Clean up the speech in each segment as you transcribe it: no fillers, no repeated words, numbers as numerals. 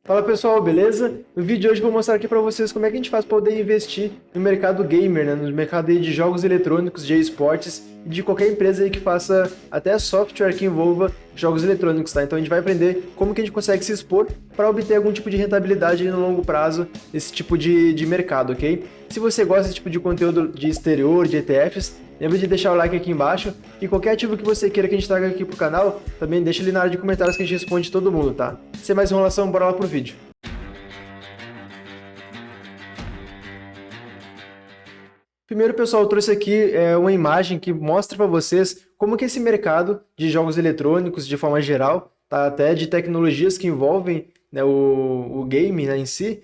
Fala pessoal, beleza? No vídeo de hoje eu vou mostrar aqui para vocês como é que a gente faz para poder investir no mercado gamer, né? No mercado aí de jogos eletrônicos, de esportes e de qualquer empresa aí que faça até software que envolva jogos eletrônicos, tá? Então a gente vai aprender como que a gente consegue se expor para obter algum tipo de rentabilidade no longo prazo nesse tipo de mercado, ok? Se você gosta desse tipo de conteúdo de exterior, de ETFs, lembra de deixar o like aqui embaixo e qualquer ativo que você queira que a gente traga aqui pro canal, também deixa ali na área de comentários que a gente responde todo mundo, tá? Sem mais enrolação, bora lá pro vídeo. Primeiro, pessoal, eu trouxe aqui uma imagem que mostra para vocês como que esse mercado de jogos eletrônicos, de forma geral, tá? Até de tecnologias que envolvem, né, o game, né, em si,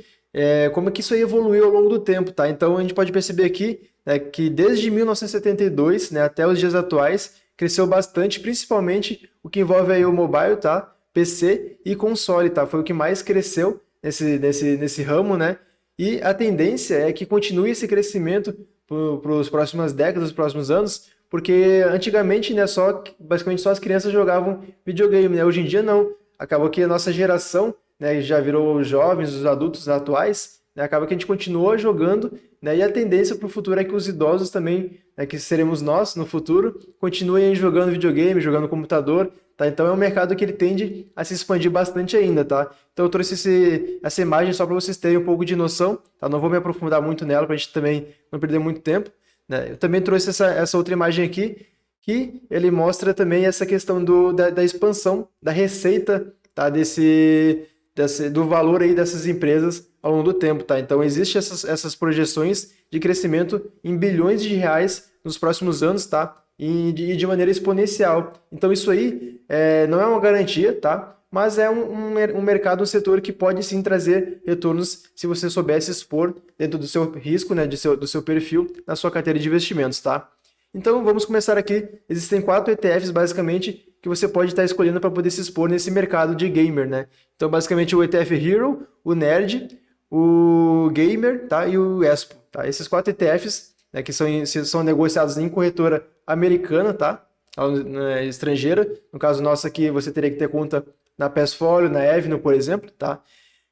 como que isso aí evoluiu ao longo do tempo, tá? Então a gente pode perceber aqui, né, que desde 1972, né, até os dias atuais, cresceu bastante, principalmente o que envolve aí o mobile, tá? PC e console, tá? Foi o que mais cresceu nesse ramo, né? E a tendência é que continue esse crescimento para as próximas décadas, os próximos anos, porque antigamente, né, basicamente só as crianças jogavam videogame, né? Hoje em dia não. Acabou que a nossa geração, né, já virou os jovens, os adultos atuais, né, acaba que a gente continua jogando, né? E a tendência para o futuro é que os idosos também, né, que seremos nós no futuro, continuem jogando videogame, jogando computador, tá? Então é um mercado que ele tende a se expandir bastante ainda, tá? Então eu trouxe essa imagem só para vocês terem um pouco de noção, tá? Não vou me aprofundar muito nela para a gente também não perder muito tempo, né? Eu também trouxe essa outra imagem aqui, que ele mostra também essa questão da expansão da receita, tá? Do valor aí dessas empresas ao longo do tempo, tá? Então existem essas projeções de crescimento em bilhões de reais nos próximos anos, tá? E de maneira exponencial. Então isso aí não é uma garantia, tá? Mas é um mercado, um setor que pode sim trazer retornos se você soubesse expor dentro do seu risco, né, do seu perfil, na sua carteira de investimentos, tá? Então vamos começar aqui. Existem 4 ETFs basicamente que você pode estar escolhendo para poder se expor nesse mercado de gamer, né? Então basicamente o ETF Hero, o Nerd, o Gamer, tá? E o Expo, tá? Esses 4 ETFs, né, que são negociados em corretora americana, tá? Estrangeira. No caso nosso aqui, você teria que ter conta na Passfolio, na Avenue, por exemplo, tá?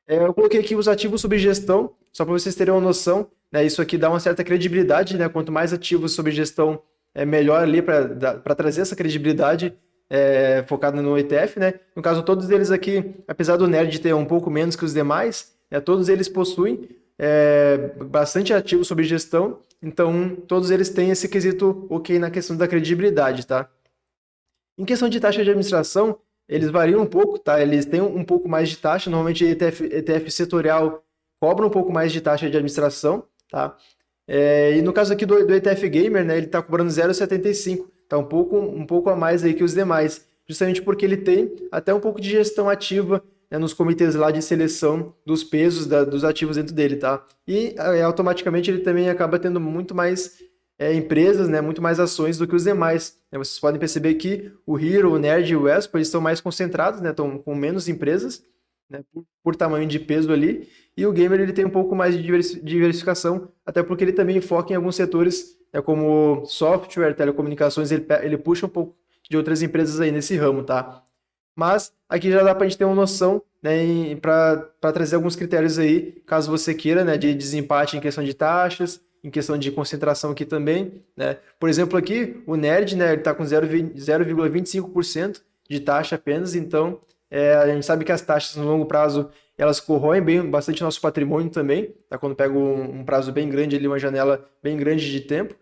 Eu coloquei aqui os ativos sob gestão, só para vocês terem uma noção, né? Isso aqui dá uma certa credibilidade, né? Quanto mais ativos sob gestão, é melhor ali para trazer essa credibilidade focada no ETF, né? No caso, todos eles aqui, apesar do Nerd ter um pouco menos que os demais, né, todos eles possuem bastante ativos sob gestão, então todos eles têm esse quesito ok na questão da credibilidade, tá? Em questão de taxa de administração, eles variam um pouco, tá? Eles têm um pouco mais de taxa, normalmente ETF setorial cobra um pouco mais de taxa de administração, tá? E no caso aqui do ETF Gamer, né, ele está cobrando 0,75, tá um pouco a mais aí que os demais, justamente porque ele tem até um pouco de gestão ativa, né, nos comitês lá de seleção dos pesos dos ativos dentro dele, tá? E automaticamente ele também acaba tendo muito mais empresas, né, muito mais ações do que os demais, né? Vocês podem perceber que o Hero, o Nerd e o Expo, eles estão mais concentrados, né, estão com menos empresas, né, por tamanho de peso ali, e o Gamer ele tem um pouco mais de diversificação, até porque ele também foca em alguns setores, como software, telecomunicações, ele puxa um pouco de outras empresas aí nesse ramo, tá? Mas aqui já dá para a gente ter uma noção, né, para trazer alguns critérios aí, caso você queira, né, de desempate em questão de taxas, em questão de concentração aqui também, né? Por exemplo, aqui o Nerd, né, ele está com 0,25% de taxa apenas, então a gente sabe que as taxas no longo prazo elas corroem bastante nosso patrimônio também, tá? Quando pega um prazo bem grande ali, uma janela bem grande de tempo,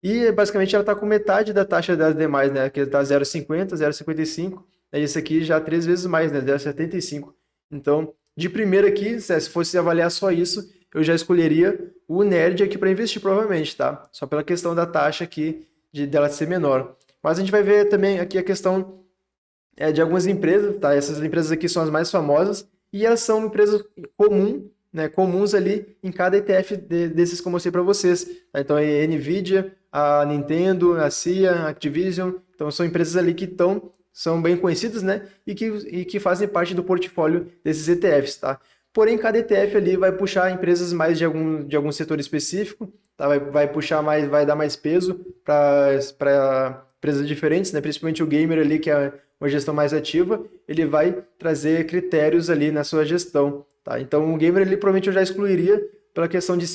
e basicamente ela está com metade da taxa das demais, né? Que está 0,50, 0,55, né? Esse aqui já 3 vezes mais, né? 0,75. Então, de primeira aqui, se fosse avaliar só isso, eu já escolheria o Nerd aqui para investir provavelmente, tá? Só pela questão da taxa aqui, dela ser menor. Mas a gente vai ver também aqui a questão de algumas empresas, tá? Essas empresas aqui são as mais famosas e elas são empresas né, comuns ali em cada ETF desses que eu mostrei para vocês, tá? Então é a Nvidia, a Nintendo, a CIA, a Activision, então são empresas ali que são bem conhecidas, né? E que fazem parte do portfólio desses ETFs, tá? Porém, cada ETF ali vai puxar empresas mais de algum setor específico, tá? Vai puxar mais, vai dar mais peso para empresas diferentes, né? Principalmente o Gamer ali, que é uma gestão mais ativa, ele vai trazer critérios ali na sua gestão, tá? Então o gamer ele provavelmente eu já excluiria pela questão de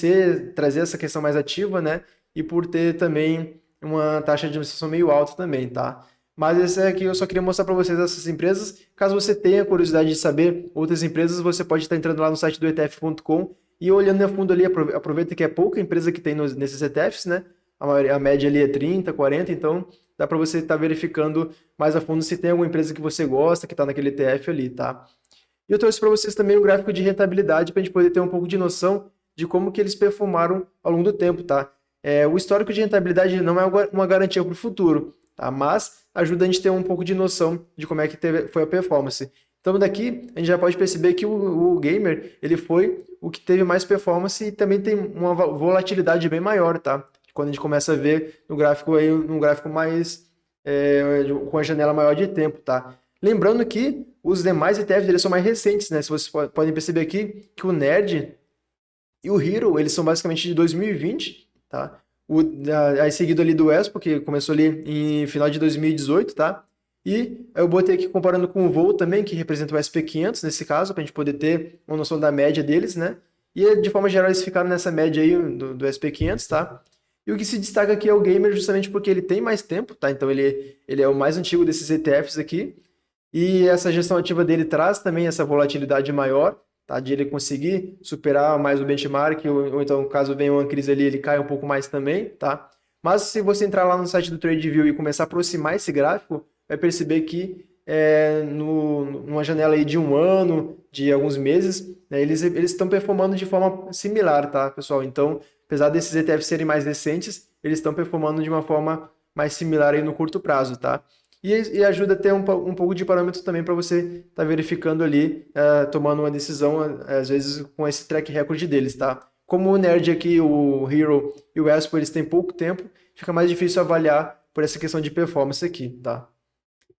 trazer essa questão mais ativa, né? E por ter também uma taxa de administração meio alta também, tá? Mas esse aqui eu só queria mostrar para vocês essas empresas. Caso você tenha curiosidade de saber outras empresas, você pode estar entrando lá no site do ETF.com e olhando a fundo ali, aproveita que é pouca empresa que tem nesses ETFs, né? A média ali é 30, 40, então dá para você estar verificando mais a fundo se tem alguma empresa que você gosta, que está naquele ETF ali, tá? E eu trouxe para vocês também o gráfico de rentabilidade para a gente poder ter um pouco de noção de como que eles performaram ao longo do tempo, tá? O histórico de rentabilidade não é uma garantia para o futuro, tá? Mas ajuda a gente a ter um pouco de noção de como é que foi a performance. Então daqui a gente já pode perceber que o gamer ele foi o que teve mais performance e também tem uma volatilidade bem maior, tá? Quando a gente começa a ver no gráfico aí, num gráfico mais com a janela maior de tempo, tá? Lembrando que os demais ETFs eles são mais recentes, né? Se vocês podem perceber aqui que o Nerd e o Hero eles são basicamente de 2020, tá? Aí seguido ali do Expo, que começou ali em final de 2018, tá? E eu botei aqui comparando com o Vol também, que representa o SP500 nesse caso, para a gente poder ter uma noção da média deles, né? E de forma geral eles ficaram nessa média aí do SP500, tá? E o que se destaca aqui é o Gamer justamente porque ele tem mais tempo, tá? Então ele é o mais antigo desses ETFs aqui. E essa gestão ativa dele traz também essa volatilidade maior, tá? De ele conseguir superar mais o benchmark, ou então caso venha uma crise ali, ele cai um pouco mais também, tá? Mas se você entrar lá no site do TradingView e começar a aproximar esse gráfico, vai perceber que numa janela aí de um ano, de alguns meses, né, eles estão performando de forma similar, tá, pessoal? Então, apesar desses ETFs serem mais recentes, eles estão performando de uma forma mais similar aí no curto prazo, tá? E ajuda a ter um pouco de parâmetro também para você estar verificando ali, tomando uma decisão, às vezes com esse track record deles, tá? Como o Nerd aqui, o Hero e o Expo, eles têm pouco tempo, fica mais difícil avaliar por essa questão de performance aqui, tá?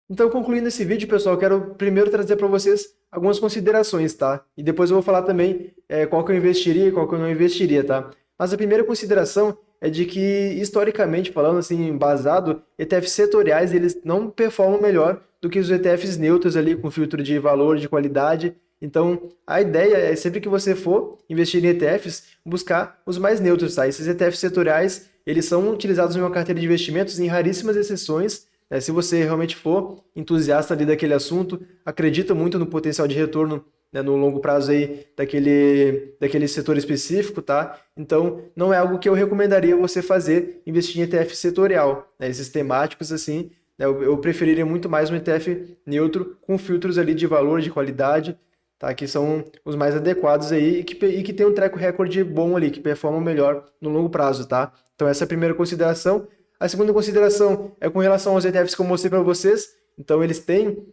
Então, concluindo esse vídeo, pessoal, eu quero primeiro trazer para vocês algumas considerações, tá? E depois eu vou falar também qual que eu investiria e qual que eu não investiria, tá? Mas a primeira consideração é de que, historicamente falando, assim, embasado, ETFs setoriais, eles não performam melhor do que os ETFs neutros ali, com filtro de valor, de qualidade. Então, a ideia é sempre que você for investir em ETFs, buscar os mais neutros, tá? Esses ETFs setoriais, eles são utilizados em uma carteira de investimentos em raríssimas exceções. Se você realmente for entusiasta ali daquele assunto, acredita muito no potencial de retorno, né, no longo prazo aí daquele setor específico, tá? Então, não é algo que eu recomendaria você fazer, investir em ETF setorial, né? Esses temáticos assim, né, eu preferiria muito mais um ETF neutro com filtros ali de valor, de qualidade, tá? Que são os mais adequados aí e que tem um track record bom ali, que performam melhor no longo prazo, tá? Então, essa é a primeira consideração. A segunda consideração é com relação aos ETFs que eu mostrei para vocês. Então, eles têm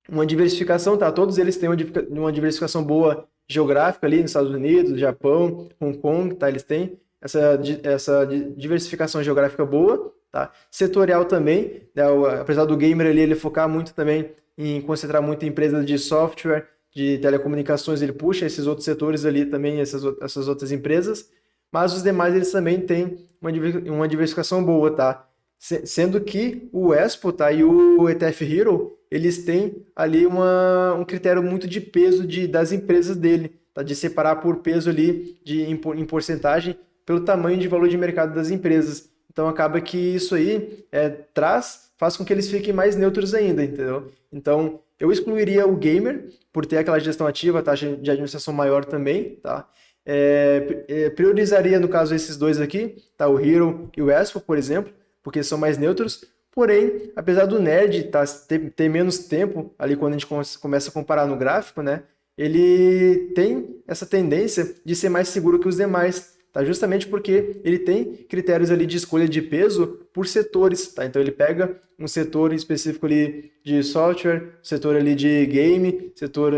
uma diversificação, tá? Todos eles têm uma diversificação boa geográfica ali nos Estados Unidos, Japão, Hong Kong, tá? Eles têm essa diversificação geográfica boa, tá? Setorial também, né? Apesar do gamer ali, ele focar muito também em concentrar muito em empresas de software, de telecomunicações, ele puxa esses outros setores ali também, essas outras empresas. Mas os demais eles também têm uma diversificação boa, tá? Sendo que o Expo, tá, e o ETF Hero, eles têm ali um critério muito de peso das empresas dele, tá? De separar por peso ali em porcentagem pelo tamanho de valor de mercado das empresas. Então acaba que isso aí faz com que eles fiquem mais neutros ainda, entendeu? Então eu excluiria o gamer por ter aquela gestão ativa, taxa de administração maior também, tá? Priorizaria, no caso, esses dois aqui, tá? O Hero e o Expo, por exemplo, porque são mais neutros. Porém, apesar do Nerd ter menos tempo, ali quando a gente começa a comparar no gráfico, né? Ele tem essa tendência de ser mais seguro que os demais, tá? Justamente porque ele tem critérios ali de escolha de peso por setores, tá? Então ele pega um setor específico ali de software, setor ali de game, setor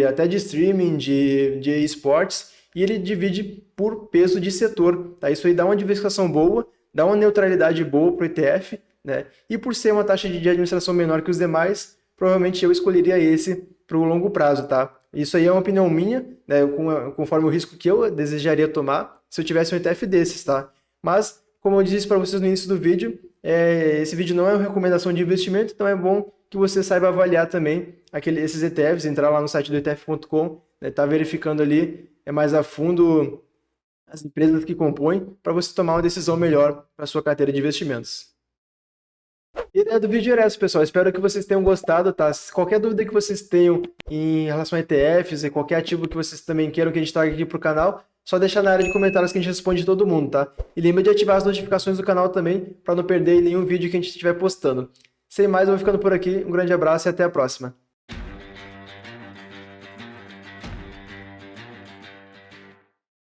até de streaming, de esportes, e ele divide por peso de setor, tá? Isso aí dá uma diversificação boa, dá uma neutralidade boa para o ETF, né? E por ser uma taxa de administração menor que os demais, provavelmente eu escolheria esse para o longo prazo, tá? Isso aí é uma opinião minha, né? Conforme o risco que eu desejaria tomar se eu tivesse um ETF desses, tá? Mas, como eu disse para vocês no início do vídeo, esse vídeo não é uma recomendação de investimento, então é bom que você saiba avaliar também esses ETFs, entrar lá no site do ETF.com, né, tá verificando ali mais a fundo as empresas que compõem para você tomar uma decisão melhor para sua carteira de investimentos. E a ideia do vídeo era essa, pessoal. Espero que vocês tenham gostado, tá? Qualquer dúvida que vocês tenham em relação a ETFs e qualquer ativo que vocês também queiram que a gente traga aqui para o canal, só deixar na área de comentários que a gente responde todo mundo, tá? E lembra de ativar as notificações do canal também para não perder nenhum vídeo que a gente estiver postando. Sem mais, eu vou ficando por aqui. Um grande abraço e até a próxima.